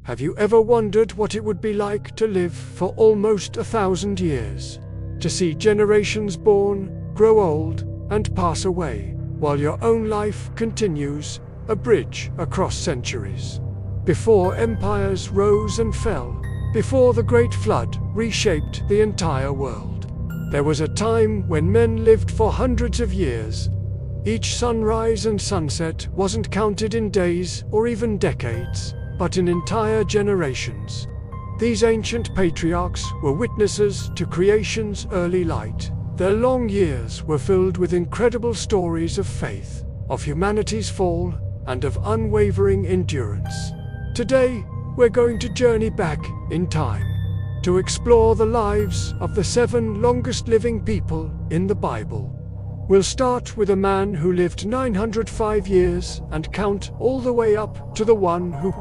Have you ever wondered what it would be like to live for almost 1,000 years? To see generations born, grow old, and pass away, while your own life continues, a bridge across centuries. Before empires rose and fell, before the Great Flood reshaped the entire world, there was a time when men lived for hundreds of years. Each sunrise and sunset wasn't counted in days or even decades, but in entire generations. These ancient patriarchs were witnesses to creation's early light. Their long years were filled with incredible stories of faith, of humanity's fall, and of unwavering endurance. Today, we're going to journey back in time to explore the lives of the 7 longest living people in the Bible. We'll start with a man who lived 905 years and count all the way up to the one who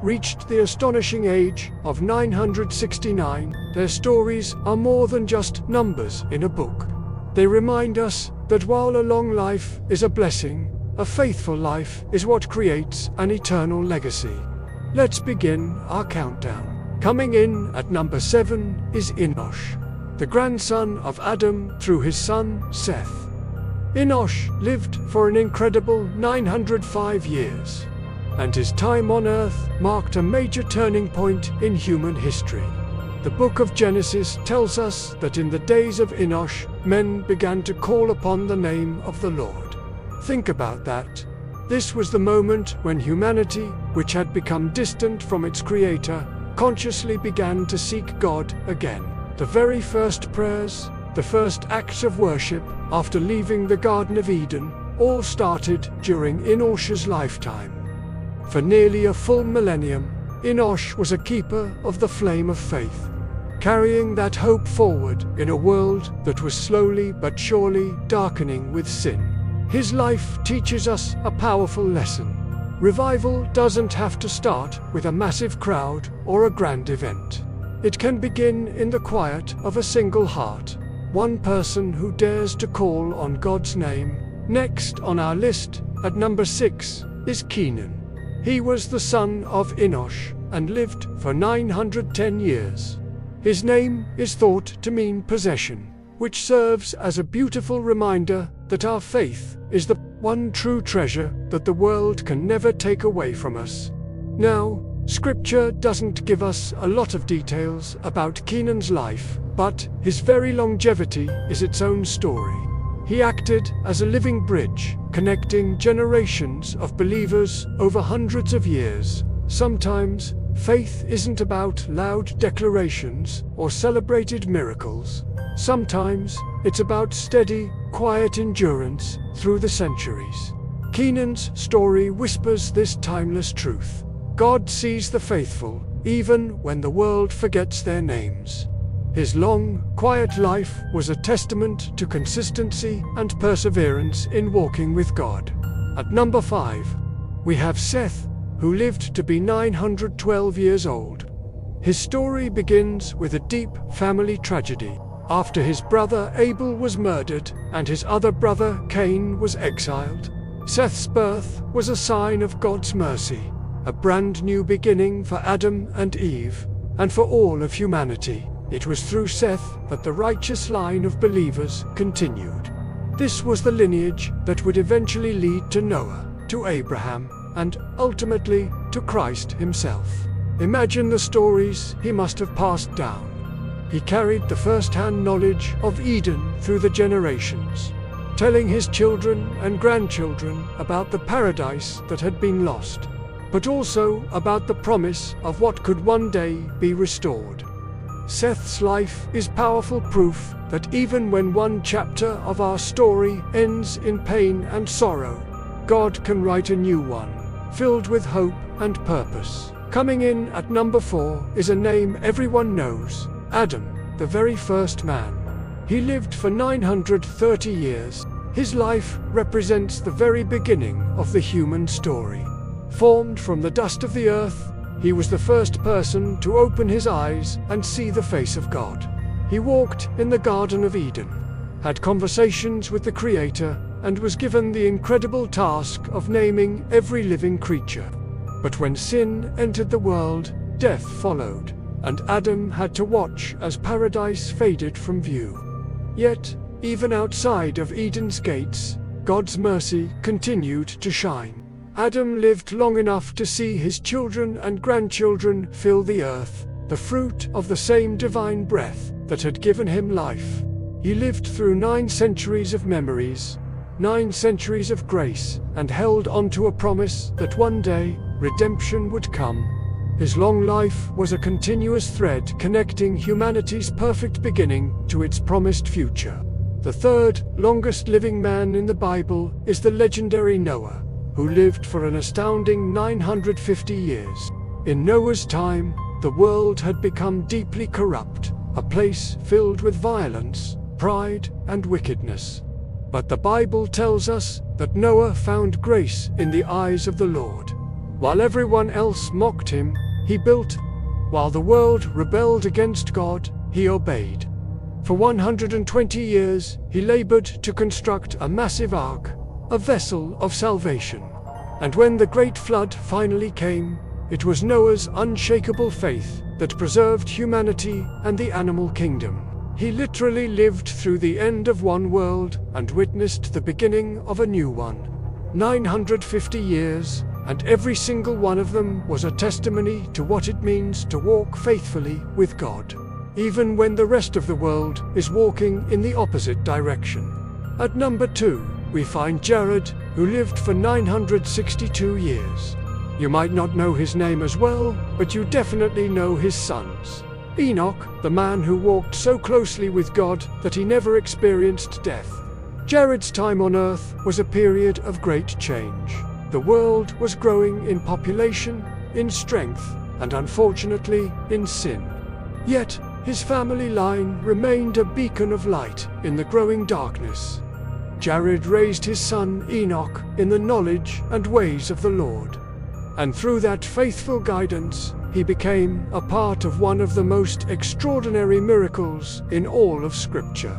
reached the astonishing age of 969. Their stories are more than just numbers in a book. They remind us that while a long life is a blessing, a faithful life is what creates an eternal legacy. Let's begin our countdown. Coming in at number 7 is Enosh, the grandson of Adam through his son Seth. Enosh lived for an incredible 905 years, and his time on earth marked a major turning point in human history. The book of Genesis tells us that in the days of Enosh, men began to call upon the name of the Lord. Think about that. This was the moment when humanity, which had become distant from its Creator, consciously began to seek God again. The very first prayers, the first acts of worship after leaving the Garden of Eden, all started during Enosh's lifetime. For nearly a full millennium, Enosh was a keeper of the flame of faith, carrying that hope forward in a world that was slowly but surely darkening with sin. His life teaches us a powerful lesson. Revival doesn't have to start with a massive crowd or a grand event. It can begin in the quiet of a single heart, one person who dares to call on God's name. Next on our list, at number 6, is Kenan. He was the son of Enosh and lived for 910 years. His name is thought to mean possession, which serves as a beautiful reminder that our faith is the one true treasure that the world can never take away from us. Now, Scripture doesn't give us a lot of details about Kenan's life, but his very longevity is its own story. He acted as a living bridge, connecting generations of believers over hundreds of years. Sometimes, faith isn't about loud declarations or celebrated miracles. Sometimes, it's about steady, quiet endurance through the centuries. Kenan's story whispers this timeless truth. God sees the faithful, even when the world forgets their names. His long, quiet life was a testament to consistency and perseverance in walking with God. At number 5, we have Seth, who lived to be 912 years old. His story begins with a deep family tragedy. After his brother Abel was murdered and his other brother Cain was exiled, Seth's birth was a sign of God's mercy, a brand new beginning for Adam and Eve, and for all of humanity. It was through Seth that the righteous line of believers continued. This was the lineage that would eventually lead to Noah, to Abraham, and ultimately to Christ himself. Imagine the stories he must have passed down. He carried the first-hand knowledge of Eden through the generations, telling his children and grandchildren about the paradise that had been lost, but also about the promise of what could one day be restored. Seth's life is powerful proof that even when one chapter of our story ends in pain and sorrow, God can write a new one, filled with hope and purpose. Coming in at number 4 is a name everyone knows, Adam, the very first man. He lived for 930 years. His life represents the very beginning of the human story. Formed from the dust of the earth, he was the first person to open his eyes and see the face of God. He walked in the Garden of Eden, had conversations with the Creator, and was given the incredible task of naming every living creature. But when sin entered the world, death followed, and Adam had to watch as paradise faded from view. Yet, even outside of Eden's gates, God's mercy continued to shine. Adam lived long enough to see his children and grandchildren fill the earth, the fruit of the same divine breath that had given him life. He lived through 9 centuries of memories, 9 centuries of grace, and held on to a promise that one day redemption would come. His long life was a continuous thread connecting humanity's perfect beginning to its promised future. The third longest living man in the Bible is the legendary Noah, who lived for an astounding 950 years. In Noah's time, the world had become deeply corrupt, a place filled with violence, pride, and wickedness. But the Bible tells us that Noah found grace in the eyes of the Lord. While everyone else mocked him, he built. While the world rebelled against God, he obeyed. For 120 years, he labored to construct a massive ark, a vessel of salvation. And when the great flood finally came, it was Noah's unshakable faith that preserved humanity and the animal kingdom. He literally lived through the end of one world and witnessed the beginning of a new one. 950 years, and every single one of them was a testimony to what it means to walk faithfully with God, even when the rest of the world is walking in the opposite direction. At number 2, we find Jared, who lived for 962 years. You might not know his name as well, but you definitely know his sons. Enoch, the man who walked so closely with God that he never experienced death. Jared's time on earth was a period of great change. The world was growing in population, in strength, and unfortunately, in sin. Yet, his family line remained a beacon of light in the growing darkness. Jared raised his son Enoch in the knowledge and ways of the Lord. And through that faithful guidance, he became a part of one of the most extraordinary miracles in all of Scripture.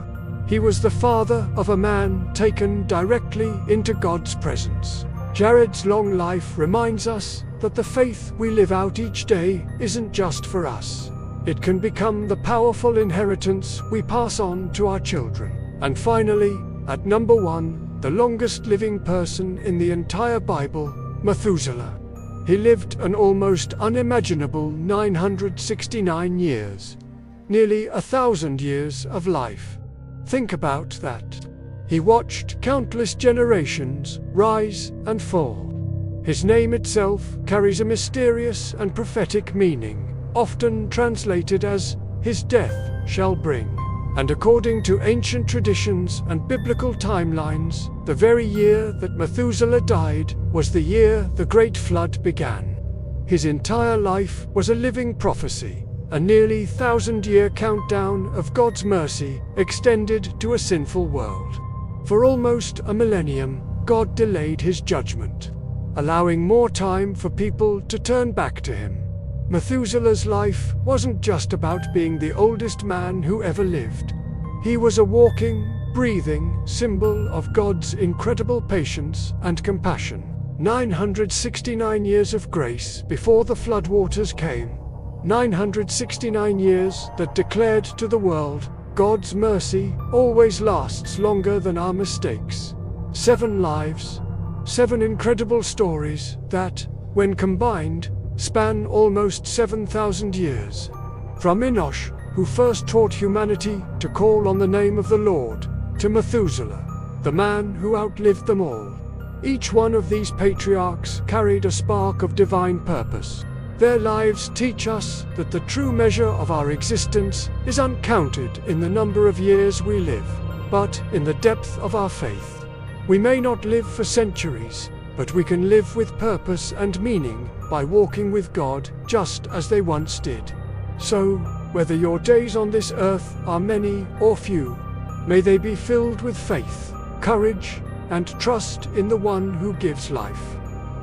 He was the father of a man taken directly into God's presence. Jared's long life reminds us that the faith we live out each day isn't just for us. It can become the powerful inheritance we pass on to our children. And finally, at number 1, the longest living person in the entire Bible, Methuselah. He lived an almost unimaginable 969 years, nearly 1,000 years of life. Think about that. He watched countless generations rise and fall. His name itself carries a mysterious and prophetic meaning, often translated as, "His death shall bring." And according to ancient traditions and biblical timelines, the very year that Methuselah died was the year the Great Flood began. His entire life was a living prophecy, a nearly 1,000-year countdown of God's mercy extended to a sinful world. For almost a millennium, God delayed his judgment, allowing more time for people to turn back to him. Methuselah's life wasn't just about being the oldest man who ever lived. He was a walking, breathing symbol of God's incredible patience and compassion. 969 years of grace before the floodwaters came. 969 years that declared to the world, God's mercy always lasts longer than our mistakes. 7 lives, 7 incredible stories that, when combined, span almost 7,000 years. From Enosh, who first taught humanity to call on the name of the Lord, to Methuselah, the man who outlived them all. Each one of these patriarchs carried a spark of divine purpose. Their lives teach us that the true measure of our existence is uncounted in the number of years we live, but in the depth of our faith. We may not live for centuries, but we can live with purpose and meaning by walking with God just as they once did. So, whether your days on this earth are many or few, may they be filled with faith, courage, and trust in the one who gives life.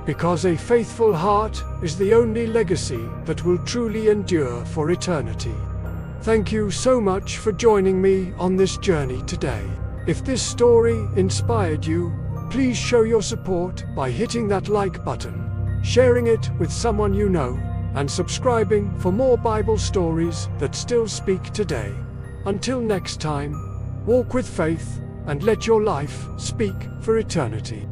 Because a faithful heart is the only legacy that will truly endure for eternity. Thank you so much for joining me on this journey today. If this story inspired you, please show your support by hitting that like button, sharing it with someone you know, and subscribing for more Bible stories that still speak today. Until next time, walk with faith and let your life speak for eternity.